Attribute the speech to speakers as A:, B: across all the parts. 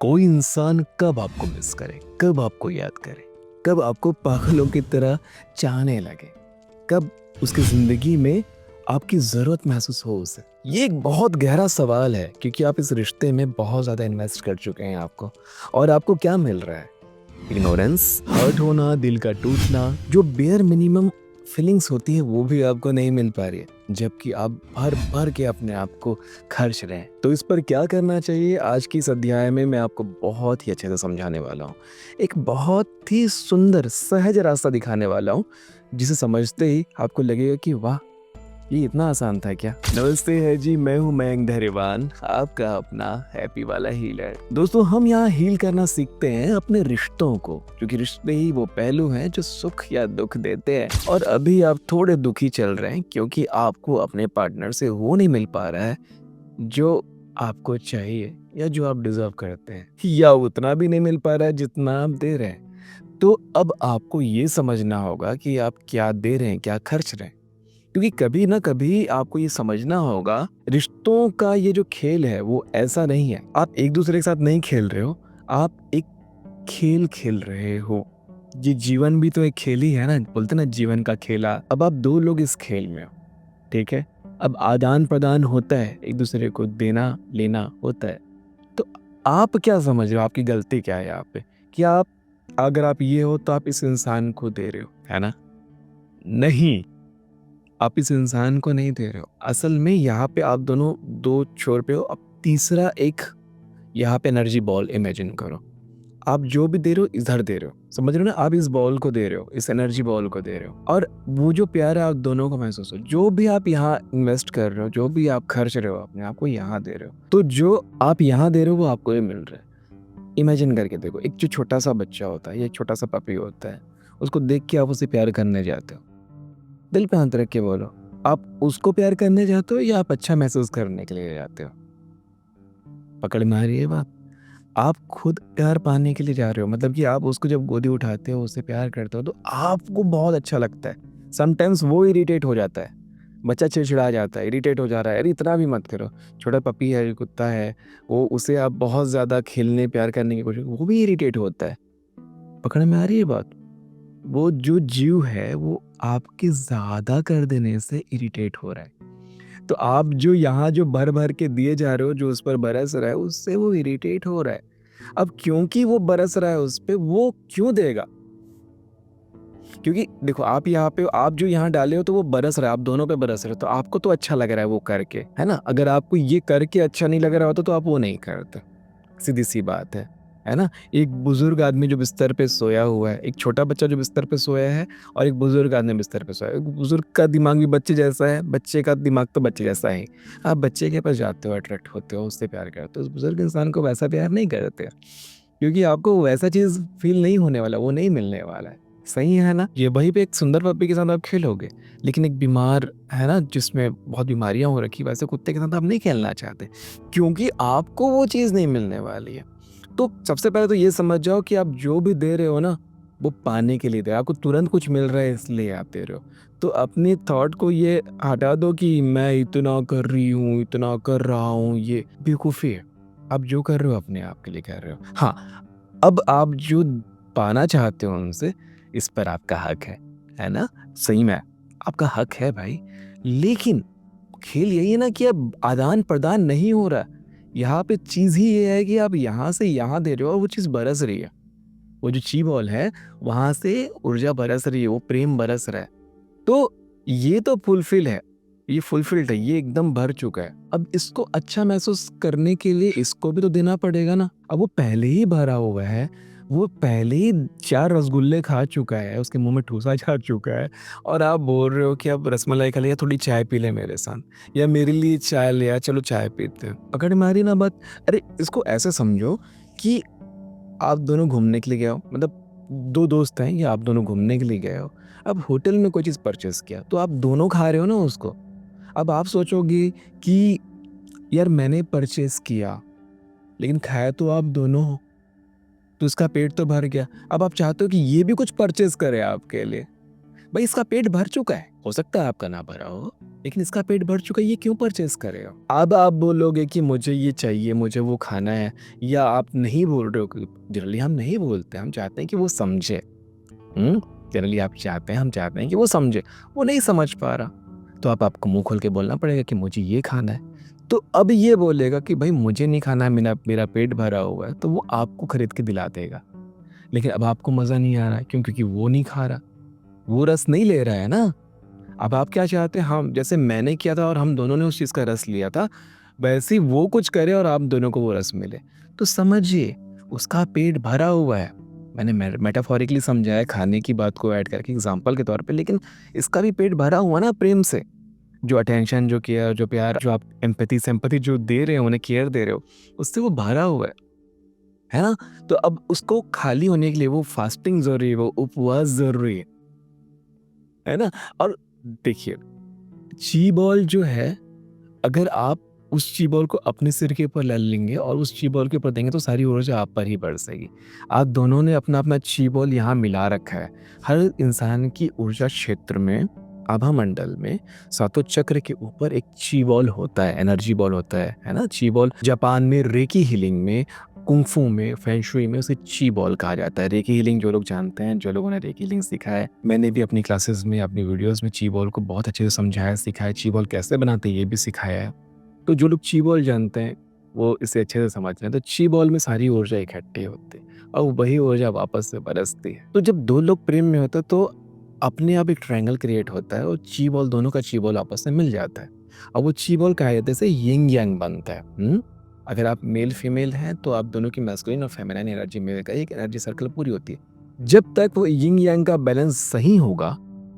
A: कोई इंसान कब आपको मिस करे, कब आपको याद करे, कब आपको पागलों की तरह चाहने लगे, कब उसकी जिंदगी में आपकी जरूरत महसूस हो उसे। ये एक बहुत गहरा सवाल है क्योंकि आप इस रिश्ते में बहुत ज्यादा इन्वेस्ट कर चुके हैं आपको, और आपको क्या मिल रहा है? इग्नोरेंस, हर्ट होना, दिल का टूटना, जो बेयर मिनिमम फीलिंग्स होती है वो भी आपको नहीं मिल पा रही है, जबकि आप भर भर के अपने आप को खर्च रहे हैं। तो इस पर क्या करना चाहिए, आज की इस अध्याय में मैं आपको बहुत ही अच्छे से समझाने वाला हूँ। एक बहुत ही सुंदर सहज रास्ता दिखाने वाला हूँ, जिसे समझते ही आपको लगेगा कि वाह, ये इतना आसान था क्या। नमस्ते है जी, मैं हूँ मयंक धैर्यवान, आपका अपना हैप्पी वाला हीलर। दोस्तों, हम यहाँ हील करना सीखते हैं अपने रिश्तों को, क्योंकि रिश्ते ही वो पहलू हैं जो सुख या दुख देते हैं। और अभी आप थोड़े दुखी चल रहे हैं क्योंकि आपको अपने पार्टनर से वो नहीं मिल पा रहा है जो आपको चाहिए या जो आप डिजर्व करते हैं, या उतना भी नहीं मिल पा रहा है जितना आप दे रहे हैं। तो अब आपको ये समझना होगा कि आप क्या दे रहे हैं, क्या खर्च रहे हैं। क्योंकि कभी ना कभी आपको ये समझना होगा, रिश्तों का ये जो खेल है वो ऐसा नहीं है। आप एक दूसरे के साथ नहीं खेल रहे हो, आप एक खेल खेल रहे हो। ये जीवन भी तो एक खेल ही है ना, बोलते ना जीवन का खेला। अब आप दो लोग इस खेल में हो, ठीक है। अब आदान प्रदान होता है, एक दूसरे को देना लेना होता है। तो आप क्या समझ रहे हो, आपकी गलती क्या है यहाँ पे? कि आप, अगर आप ये हो तो आप इस इंसान को दे रहे हो, है ना? नहीं, आप इस इंसान को नहीं दे रहे हो। असल में यहाँ पे आप दोनों दो छोर पे हो। अब तीसरा एक यहाँ पे एनर्जी बॉल इमेजिन करो। आप जो भी दे रहे हो इधर दे रहे हो, समझ रहे हो ना? आप इस बॉल को दे रहे हो, इस एनर्जी बॉल को दे रहे हो, और वो जो प्यार है आप दोनों को महसूस हो। जो भी आप यहाँ इन्वेस्ट कर रहे हो, जो भी आप खर्च रहे हो अपने आप को यहाँ दे रहे हो, तो जो आप यहाँ दे रहे हो वो आपको ही मिल रहा है। इमेजिन करके देखो, एक जो छोटा सा बच्चा होता है, ये छोटा सा पपी होता है, उसको देख के आप उसे प्यार करने जाते हो। दिल पे हाथ रख के बोलो, आप उसको प्यार करने जाते हो या आप अच्छा महसूस करने के लिए जाते हो? पकड़ में आ रही है बात? आप खुद प्यार पाने के लिए जा रहे हो, मतलब कि आप उसको जब गोदी उठाते हो, उससे प्यार करते हो, तो आपको बहुत अच्छा लगता है। समटाइम्स वो इरिटेट हो जाता है, बच्चा चिड़चिड़ा जाता है, इरिटेट हो जा रहा है, अरे इतना भी मत करो। छोटा पपी है, कुत्ता है, वो उसे आप बहुत ज़्यादा खेलने प्यार करने की कोशिश, वो भी इरिटेट होता है। पकड़ में आ रही है बात? वो जो जीव है वो आपके ज़्यादा कर देने से इरिटेट हो रहा है। तो आप जो यहाँ जो भर-भर के दिए जा रहे हो, जो उस पर बरस रहा है, उससे वो इरिटेट हो रहा है। अब क्योंकि वो बरस रहा है उस पे, वो क्यों देगा? क्योंकि देखो, आप यहाँ पे हो, आप जो यहाँ डाले हो तो वो बरस रहा है, आप दोनों पे बरस रहे हो, तो आपको तो अच्छा लग रहा है वो करके, है ना? अगर आपको ये करके अच्छा नहीं लग रहा होता तो आप वो नहीं करते। सीधी-सी बात है ना? एक बुजुर्ग आदमी जो बिस्तर पे सोया हुआ है, एक छोटा बच्चा जो बिस्तर पे सोया है, और एक बुजुर्ग आदमी बिस्तर पे सोया है। बुजुर्ग का दिमाग भी बच्चे जैसा है, बच्चे का दिमाग तो बच्चे जैसा है ही। आप बच्चे के पास जाते हो, अट्रैक्ट होते हो, उससे प्यार करते हो। उस बुजुर्ग इंसान को वैसा प्यार नहीं करते, क्योंकि आपको वैसा चीज़ फ़ील नहीं होने वाला, वो नहीं मिलने वाला है। सही है ना? ये वहीं पे एक सुंदर पप्पी के साथ आप खेलोगे, लेकिन एक बीमार, है ना, जिसमें बहुत बीमारियाँ हो रखी, वैसे कुत्ते के साथ आप नहीं खेलना चाहते, क्योंकि आपको वो चीज़ नहीं मिलने वाली है। तो सबसे पहले तो ये समझ जाओ कि आप जो भी दे रहे हो ना, वो पाने के लिए दे रहे हो। आपको तुरंत कुछ मिल रहा है इसलिए आप दे रहे हो। तो अपनी थॉट को ये हटा दो कि मैं इतना कर रही हूँ, इतना कर रहा हूँ, ये बेवकूफ़ी है। आप जो कर रहे हो अपने आप के लिए कर रहे हो। हाँ, अब आप जो पाना चाहते हो उनसे, इस पर आपका हक है ना? सही में आपका हक है भाई। लेकिन खेल यही है ना कि अब आदान-प्रदान नहीं हो रहा। यहाँ पे चीज़ ही ये है कि आप यहाँ से यहाँ दे रहे हो और वो चीज़ बरस रही है। वो जो ची बॉल है, वहाँ से ऊर्जा बरस रही है, वो प्रेम बरस रहा है। तो ये तो फुलफिल है, ये फुलफिल्ड है, ये एकदम भर चुका है। अब इसको अच्छा महसूस करने के लिए इसको भी तो देना पड़ेगा ना। अब वो पहले ही भरा हुआ है, वो पहले ही 4 रसगुल्ले खा चुका है, उसके मुँह में ठूसा जा चुका है, और आप बोल रहे हो कि अब रसमलाई खा ले, या थोड़ी चाय पी ले मेरे साथ, या मेरे लिए चाय ले आ, चलो चाय पीते हैं। पकड़ में आ रही ना बात? अरे इसको ऐसे समझो कि आप दोनों घूमने के लिए गए हो, मतलब 2 दोस्त हैं या आप दोनों घूमने के लिए गए हो। अब होटल में कोई चीज़ परचेज़ किया, तो आप दोनों खा रहे हो ना उसको। अब आप सोचोगे कि यार मैंने परचेज़ किया, लेकिन खाया तो आप दोनों हो, तो इसका पेट तो भर गया। अब आप चाहते हो कि ये भी कुछ परचेज़ करे आपके लिए। भाई इसका पेट भर चुका है, हो सकता है आपका ना भरा हो, लेकिन इसका पेट भर चुका है, ये क्यों परचेज कर रहे हो? अब आप बोलोगे कि मुझे ये चाहिए, मुझे वो खाना है, या आप नहीं बोल रहे हो कि जनरली हम नहीं बोलते, हम चाहते हैं कि वो समझे। जनरली आप चाहते हैं, हम चाहते हैं कि वो समझे, वो नहीं समझ पा रहा, तो अब आपको मुँह खोल के बोलना पड़ेगा कि मुझे ये खाना है। तो अब ये बोलेगा कि भाई मुझे नहीं खाना है, मेरा मेरा पेट भरा हुआ है, तो वो आपको खरीद के दिला देगा। लेकिन अब आपको मज़ा नहीं आ रहा है, क्यों? क्योंकि वो नहीं खा रहा, वो रस नहीं ले रहा है ना। अब आप क्या चाहते हैं, हम जैसे मैंने किया था और हम दोनों ने उस चीज़ का रस लिया था, वैसे ही वो कुछ करे और आप दोनों को वो रस मिले। तो समझिए, उसका पेट भरा हुआ है। मैंने मेटाफोरिकली समझाया खाने की बात को ऐड करके एग्ज़ाम्पल के तौर पे, लेकिन इसका भी पेट भरा हुआ ना प्रेम से। जो अटेंशन, जो केयर, जो प्यार, जो आप एम्पैथी, सिम्पैथी जो दे रहे हो, उन्हें केयर दे रहे हो, उससे वो भरा हुआ है ना? तो अब उसको खाली होने के लिए वो फास्टिंग ज़रूरी है, वो उपवास ज़रूरी है ना? और देखिए, ची बॉल जो है, अगर आप उस ची बॉल को अपने सिर के ऊपर ले लेंगे और उस ची बॉल के ऊपर देंगे, तो सारी ऊर्जा आप पर ही बरसेगी। आप दोनों ने अपना-अपना ची बॉल यहाँ मिला रखा है। हर इंसान की ऊर्जा क्षेत्र में, आभा मंडल में, सातों चक्र के ऊपर एक ची बॉल होता है, एनर्जी बॉल होता है ना? ची बॉल जापान में रेकी हीलिंग में, कुंग-फू में, फेंग शुई में उसे ची बॉल कहा जाता है। रेकी हीलिंग जो लोग जानते हैं, जो लोगों ने रेकी हीलिंग सीखा है, मैंने भी अपनी क्लासेस में, अपनी वीडियोज़ में ची बॉल को बहुत अच्छे से समझाया, सिखाया, ची बॉल कैसे बनाते हैं ये भी सिखाया है। तो जो लोग ची बॉल जानते हैं, वो इसे अच्छे से समझते हैं। तो ची बॉल में सारी ऊर्जा इकट्ठी होती है और वही ऊर्जा वापस से बरसती है। तो जब 2 लोग प्रेम में होते हैं, तो अपने आप एक ट्रायंगल क्रिएट होता है और ची बॉल, दोनों का ची बॉल आपस में मिल जाता है। और वो ची बॉल क्या है, जैसे यिंग यांग बनता है। अगर आप मेल फीमेल हैं, तो आप दोनों की मैस्कुलिन और फेमिनाइन एनर्जी में का एक एनर्जी सर्कल पूरी होती है। जब तक वो यिंग यांग का बैलेंस सही होगा,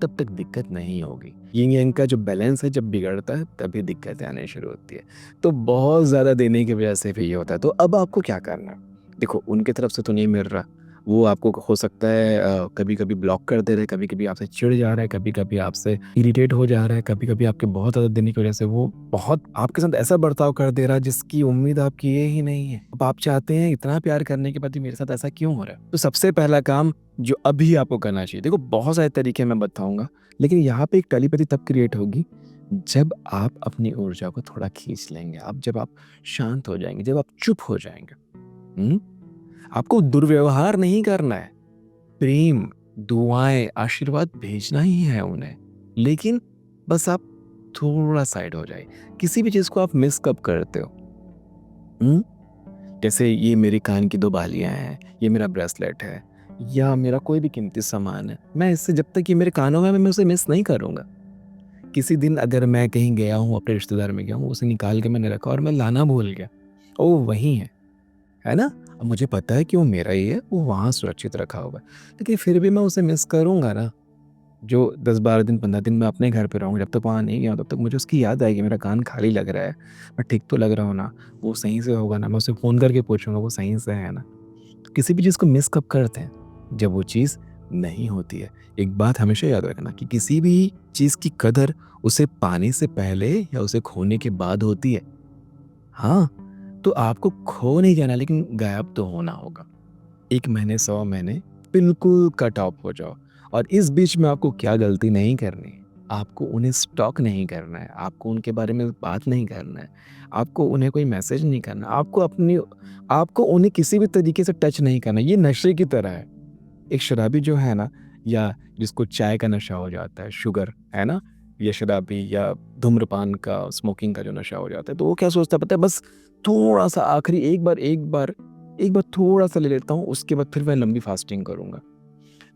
A: तब तक दिक्कत नहीं होगी। यिंग यांग का जो बैलेंस है जब बिगड़ता है, तभी दिक्कतें आनी शुरू होती है। तो बहुत ज़्यादा देने की वजह से भी ये होता है। तो अब आपको क्या करना है? देखो, उनकी तरफ से तो नहीं मिल रहा, वो आपको हो सकता है कभी-कभी ब्लॉक कर दे रहे हैं, कभी-कभी आपसे चिढ़ जा रहा है, कभी-कभी आपसे इरिटेट हो जा रहा है, कभी-कभी आपके बहुत ज़्यादा देने की वजह से वो बहुत आपके साथ ऐसा बर्ताव कर दे रहा है जिसकी उम्मीद आप किए ही नहीं है। अब आप चाहते हैं इतना प्यार करने के बाद भी मेरे साथ ऐसा क्यों हो रहा है? तो सबसे पहला काम जो अभी आपको करना चाहिए, देखो बहुत सारे तरीके मैं बताऊँगा, लेकिन यहाँ पे एक टेलीपैथी तब क्रिएट होगी जब आप अपनी ऊर्जा को थोड़ा खींच लेंगे, जब आप शांत हो जाएँगे, जब आप चुप हो जाएँगे। हुँ? आपको दुर्व्यवहार नहीं करना है। प्रेम, दुआएँ, आशीर्वाद भेजना ही है उन्हें। लेकिन बस आप थोड़ा साइड हो जाइए। किसी भी चीज़ को आप मिस कब करते हो? हुँ? जैसे ये मेरे कान की 2 बालियाँ हैं, ये मेरा ब्रेसलेट है, या मेरा कोई भी कीमती सामान है। मैं इससे जब तक ये मेरे कानों में है, मैं उसे मिस नहीं करूँगा। किसी दिन अगर मैं कहीं गया हूँ, अपने रिश्तेदार में गया हूँ, उसे निकाल के मैंने रखा और मैं लाना भूल गया, और वो वहीं है ना? अब मुझे पता है कि वो मेरा ही है, वो वहाँ सुरक्षित रखा हुआ है, लेकिन फिर भी मैं उसे मिस करूँगा ना। जो 10-12 दिन, 15 दिन मैं अपने घर पे रहूँगा, जब तक वहाँ नहीं गया हूँ, तब तक मुझे उसकी याद आएगी, मेरा कान खाली लग रहा है, मैं ठीक तो लग रहा हूँ ना? वो सही से होगा ना? मैं उसे फ़ोन करके पूछूँगा, वो सही से है ना? तो किसी भी चीज़ को मिस कब करते हैं? जब वो चीज़ नहीं होती है। एक बात हमेशा याद रखना कि किसी भी चीज़ की कदर उसे पाने से पहले या उसे खोने के बाद होती है। हाँ, तो आपको खो नहीं जाना, लेकिन गायब तो होना होगा। 1 महीने, 100 महीने बिल्कुल कट ऑफ हो जाओ, और इस बीच में आपको क्या गलती नहीं करनी है। आपको उन्हें स्टॉक नहीं करना है, आपको उनके बारे में बात नहीं करना है, आपको उन्हें कोई मैसेज नहीं करना, आपको उन्हें किसी भी तरीके से टच नहीं करना। ये नशे की तरह है। एक शराबी जो है ना, या जिसको चाय का नशा हो जाता है, शुगर, है ना? या शराबी या धूम्रपान का, स्मोकिंग का जो नशा हो जाता है, तो वो क्या सोचता है पता है? बस थोड़ा-सा आखिरी एक बार थोड़ा-सा ले लेता हूँ, उसके बाद फिर मैं लंबी फास्टिंग करूँगा।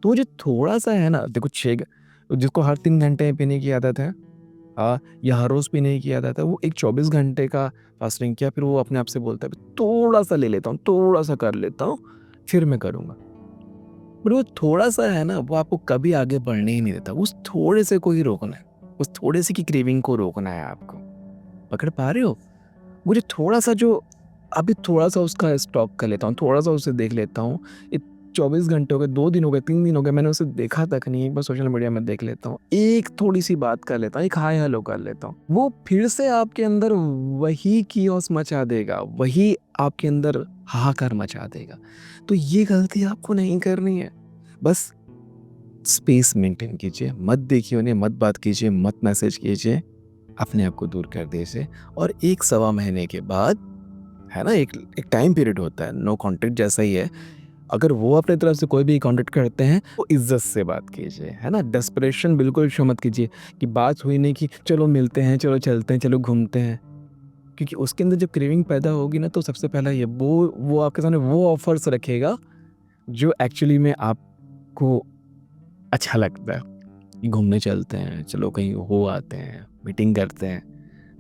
A: तो वो जो थोड़ा-सा है ना, देखो 6 जिसको हर 3 घंटे पीने की आदत है, या हर रोज़ पीने की आदत है, वो एक 24 घंटे का फास्टिंग किया, फिर वो अपने आप से बोलता है, थोड़ा-सा ले लेता हूँ, थोड़ा-सा कर लेता हूँ, फिर मैं करूँगा। बट वो थोड़ा-सा है ना, वो आपको कभी आगे बढ़ने ही नहीं देता। उस थोड़े से को ही रोकना है, उस थोड़े से की क्रेविंग को रोकना है आपको। पकड़ पा रहे हो? मुझे थोड़ा-सा जो अभी थोड़ा-सा उसका स्टॉक कर लेता हूँ, थोड़ा-सा उसे देख लेता हूँ। 24 घंटे हो गए, 2 दिन हो गए, 3 दिन हो गए, मैंने उसे देखा तक नहीं, एक बार सोशल मीडिया में देख लेता हूँ। एक थोड़ी-सी बात कर लेता हूँ, एक हाय हेलो कर लेता हूँ। वो फिर से आपके अंदर वही किओस मचा देगा, वही आपके अंदर हाहाकार मचा देगा। तो ये गलती आपको नहीं करनी है। बस स्पेस मेंटेन कीजिए, मत देखिए उन्हें, मत बात कीजिए, मत मैसेज कीजिए, अपने आप को दूर कर दीजिए। और 1 सवा महीने के बाद, है ना, एक एक टाइम पीरियड होता है, नो कॉन्टैक्ट जैसा ही है। अगर वो अपनी तरफ से कोई भी कॉन्टैक्ट करते हैं, तो इज़्ज़त से बात कीजिए, है ना? डेस्परेशन बिल्कुल शो मत कीजिए कि बात हुई नहीं कि चलो मिलते हैं, चलो चलते हैं, चलो घूमते हैं। क्योंकि उसके अंदर जब क्रेविंग पैदा होगी ना, तो सबसे पहला ये वो आपके सामने वो ऑफ़र्स रखेगा जो एक्चुअली में आपको अच्छा लगता है। कि घूमने चलते हैं, चलो कहीं हो आते हैं, मीटिंग करते हैं।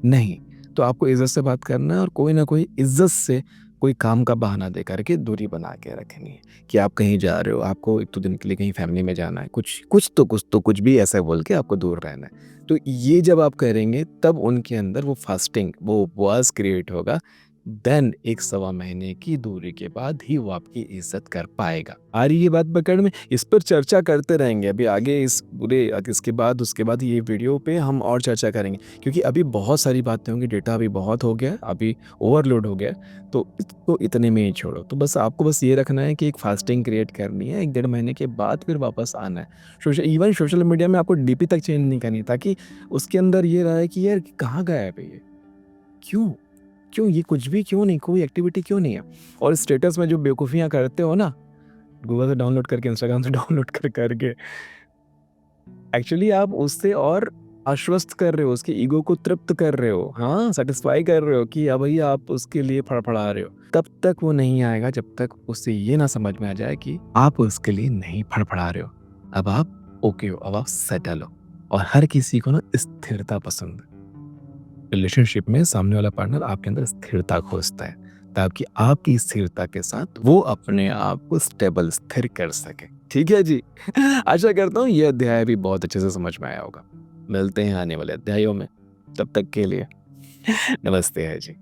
A: नहीं, तो आपको इज़्ज़त से बात करना है और कोई ना कोई इज़्ज़त से कोई काम का बहाना दे कर के दूरी बना के रखनी है कि आप कहीं जा रहे हो, आपको 1-2 दिन के लिए कहीं फैमिली में जाना है, कुछ भी ऐसा बोल के आपको दूर रहना है। तो ये जब आप करेंगे, तब उनके अंदर वो फास्टिंग, वो उपवास क्रिएट होगा। देन 1 सवा महीने की दूरी के बाद ही वो आपकी इज़्ज़त कर पाएगा। आ रही है बात पकड़ में? इस पर चर्चा करते रहेंगे। अभी आगे इसके बाद उसके बाद ये वीडियो पे हम और चर्चा करेंगे, क्योंकि अभी बहुत सारी बातें होंगी, डेटा अभी बहुत हो गया, अभी ओवरलोड हो गया, तो इसको इतने में ही छोड़ो। तो बस आपको बस ये रखना है कि एक फास्टिंग क्रिएट करनी है, 1 डेढ़ महीने के बाद फिर वापस आना है। सोशल मीडिया में आपको डीपी तक चेंज नहीं करनी, ताकि उसके अंदर ये रहे कि यार कहाँ गायब है ये? क्यों? क्यों ये कुछ भी क्यों नहीं, कोई एक्टिविटी क्यों नहीं है? और स्टेटस में जो बेवकूफ़ियाँ करते हो ना, गूगल से डाउनलोड करके, इंस्टाग्राम से डाउनलोड करके, एक्चुअली आप उससे और आश्वस्त कर रहे हो, उसके ईगो को तृप्त कर रहे हो, हाँ, सैटिस्फाई कर रहे हो कि अब भई आप उसके लिए फड़फड़ा रहे हो। तब तक वो नहीं आएगा जब तक उसे ये ना समझ में आ जाए कि आप उसके लिए नहीं फड़फड़ा रहे हो। अब आप ओके हो, अब आप सेटल हो। और हर किसी को ना स्थिरता पसंद है। रिलेशनशिप में सामने वाला पार्टनर आपके अंदर स्थिरता खोजता है, ताकि आपकी स्थिरता के साथ वो अपने आप को स्टेबल, स्थिर कर सके। ठीक है जी। आशा करता हूँ ये अध्याय भी बहुत अच्छे से समझ में आया होगा। मिलते हैं आने वाले अध्यायों में। तब तक के लिए नमस्ते है जी।